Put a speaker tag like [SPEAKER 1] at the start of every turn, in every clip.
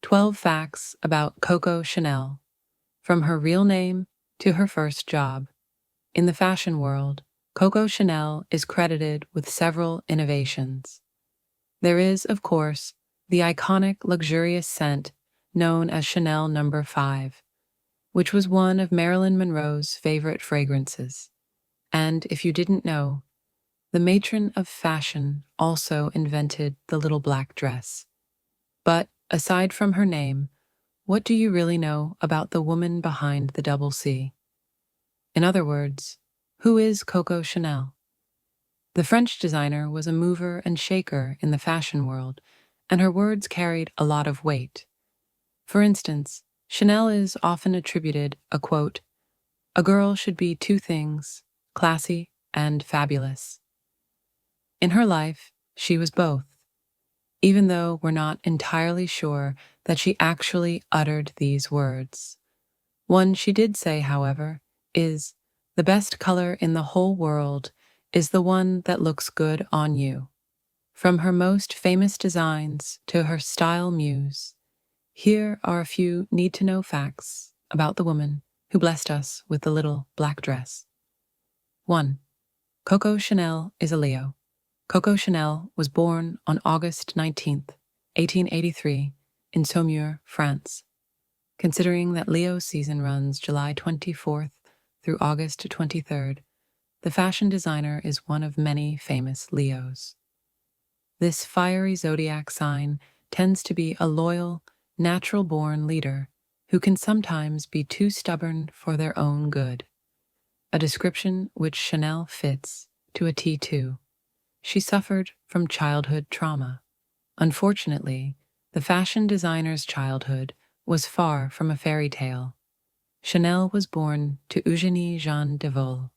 [SPEAKER 1] 12 Facts About Coco Chanel, from her real name to her first job. In the fashion world, Coco Chanel is credited with several innovations. There is, of course, the iconic luxurious scent known as Chanel No. 5, which was one of Marilyn Monroe's favorite fragrances. And if you didn't know, the matron of fashion also invented the little black dress. But aside from her name, what do you really know about the woman behind the double C? In other words, who is Coco Chanel? The French designer was a mover and shaker in the fashion world, and her words carried a lot of weight. For instance, Chanel is often attributed a quote, "A girl should be two things, classy and fabulous." In her life, she was both, even though we're not entirely sure that she actually uttered these words. One she did say, however, is, "The best color in the whole world is the one that looks good on you." From her most famous designs to her style muse, here are a few need-to-know facts about the woman who blessed us with the little black dress. 1. Coco Chanel is a Leo. Coco Chanel was born on August 19th, 1883, in Saumur, France. Considering that Leo season runs July 24th through August 23rd, the fashion designer is one of many famous Leos. This fiery zodiac sign tends to be a loyal, natural-born leader who can sometimes be too stubborn for their own good, a description which Chanel fits to a T too. She suffered from childhood trauma. Unfortunately, the fashion designer's childhood was far from a fairy tale. Chanel was born to Eugénie Jeanne Devol,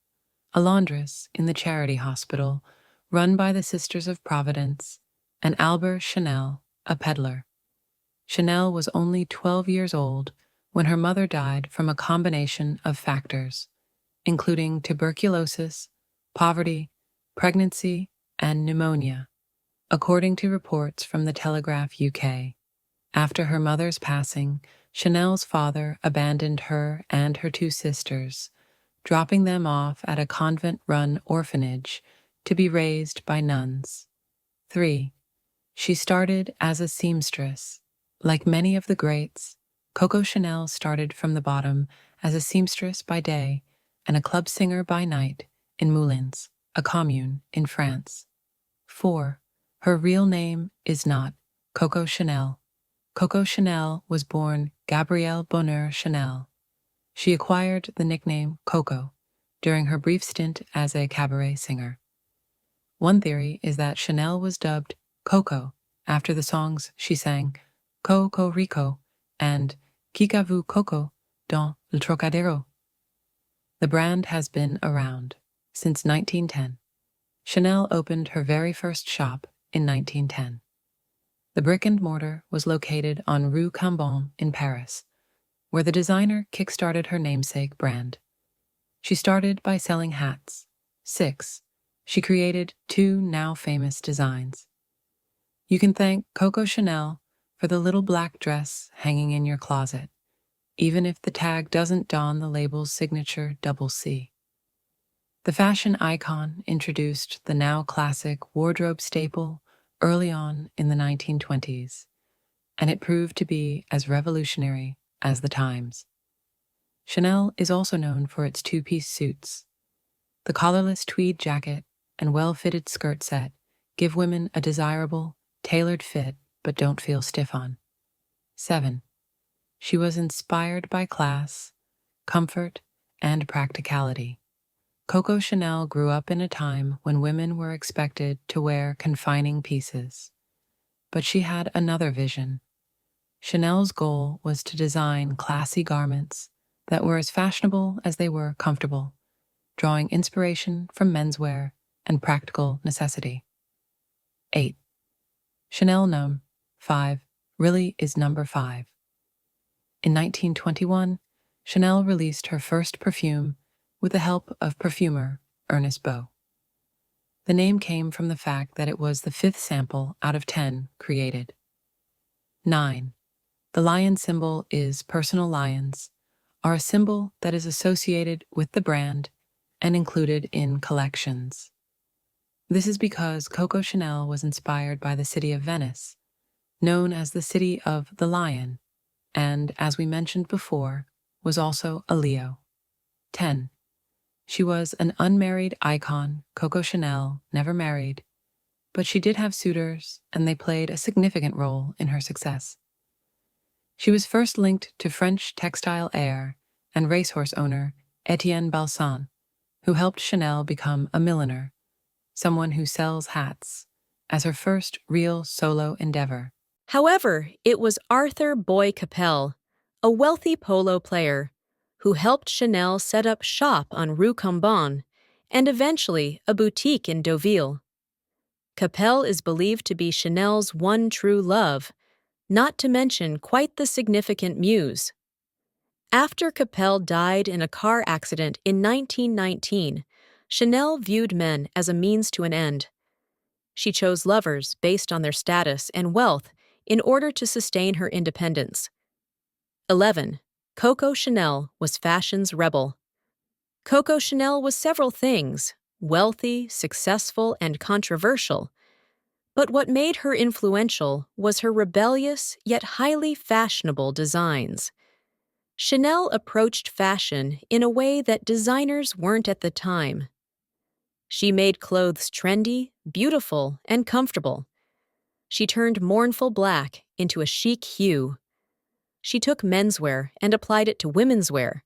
[SPEAKER 1] a laundress in the charity hospital run by the Sisters of Providence, and Albert Chanel, a peddler. Chanel was only 12 years old when her mother died from a combination of factors, including tuberculosis, poverty, pregnancy, and pneumonia, according to reports from the Telegraph UK. After her mother's passing, Chanel's father abandoned her and her two sisters, dropping them off at a convent-run orphanage to be raised by nuns. 3. She started as a seamstress. Like many of the greats, Coco Chanel started from the bottom as a seamstress by day and a club singer by night in Moulins, a commune in France. 4. Her real name is not Coco Chanel. Coco Chanel was born Gabrielle Bonheur Chanel. She acquired the nickname Coco during her brief stint as a cabaret singer. One theory is that Chanel was dubbed Coco after the songs she sang Coco Rico and Qui a vu Coco dans le Trocadero. The brand has been around since 1910. Chanel opened her very first shop in 1910. The brick and mortar was located on Rue Cambon in Paris, where the designer kickstarted her namesake brand. She started by selling hats. 6. She created 2 now famous designs. You can thank Coco Chanel for the little black dress hanging in your closet, even if the tag doesn't don the label's signature double C. The fashion icon introduced the now classic wardrobe staple early on in the 1920s, and it proved to be as revolutionary as the times. Chanel is also known for its 2-piece suits. The collarless tweed jacket and well-fitted skirt set give women a desirable, tailored fit but don't feel stiff on. 7. She was inspired by class, comfort, and practicality. Coco Chanel grew up in a time when women were expected to wear confining pieces. But she had another vision. Chanel's goal was to design classy garments that were as fashionable as they were comfortable, drawing inspiration from menswear and practical necessity. 8. Chanel No. 5 really is number 5. In 1921, Chanel released her first perfume with the help of perfumer Ernest Beau. The name came from the fact that it was the 5th sample out of 10 created. 9. The lion symbol is personal lions, are a symbol that is associated with the brand and included in collections. This is because Coco Chanel was inspired by the city of Venice, known as the City of the Lion, and, as we mentioned before, was also a Leo. 10. She was an unmarried icon. Coco Chanel never married, but she did have suitors, and they played a significant role in her success. She was first linked to French textile heir and racehorse owner Etienne Balsan, who helped Chanel become a milliner, someone who sells hats, as her first real solo endeavor.
[SPEAKER 2] However, it was Arthur Boy Capel, a wealthy polo player, who helped Chanel set up shop on Rue Cambon and eventually a boutique in Deauville. Capel is believed to be Chanel's one true love, not to mention quite the significant muse. After Capel died in a car accident in 1919, Chanel viewed men as a means to an end. She chose lovers based on their status and wealth in order to sustain her independence. 11. Coco Chanel was fashion's rebel. Coco Chanel was several things: wealthy, successful, and controversial. But what made her influential was her rebellious yet highly fashionable designs. Chanel approached fashion in a way that designers weren't at the time. She made clothes trendy, beautiful, and comfortable. She turned mournful black into a chic hue. She took menswear and applied it to women's wear.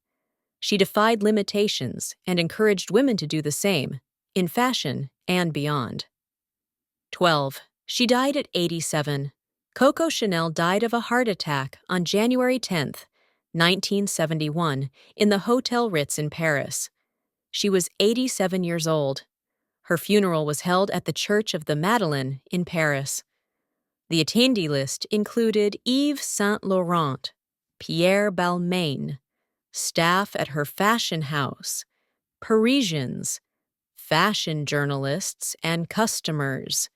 [SPEAKER 2] She defied limitations and encouraged women to do the same, in fashion and beyond. 12. She died at 87. Coco Chanel died of a heart attack on January 10, 1971, in the Hotel Ritz in Paris. She was 87 years old. Her funeral was held at the Church of the Madeleine in Paris. The attendee list included Yves Saint Laurent, Pierre Balmain, staff at her fashion house, Parisians, fashion journalists, and customers.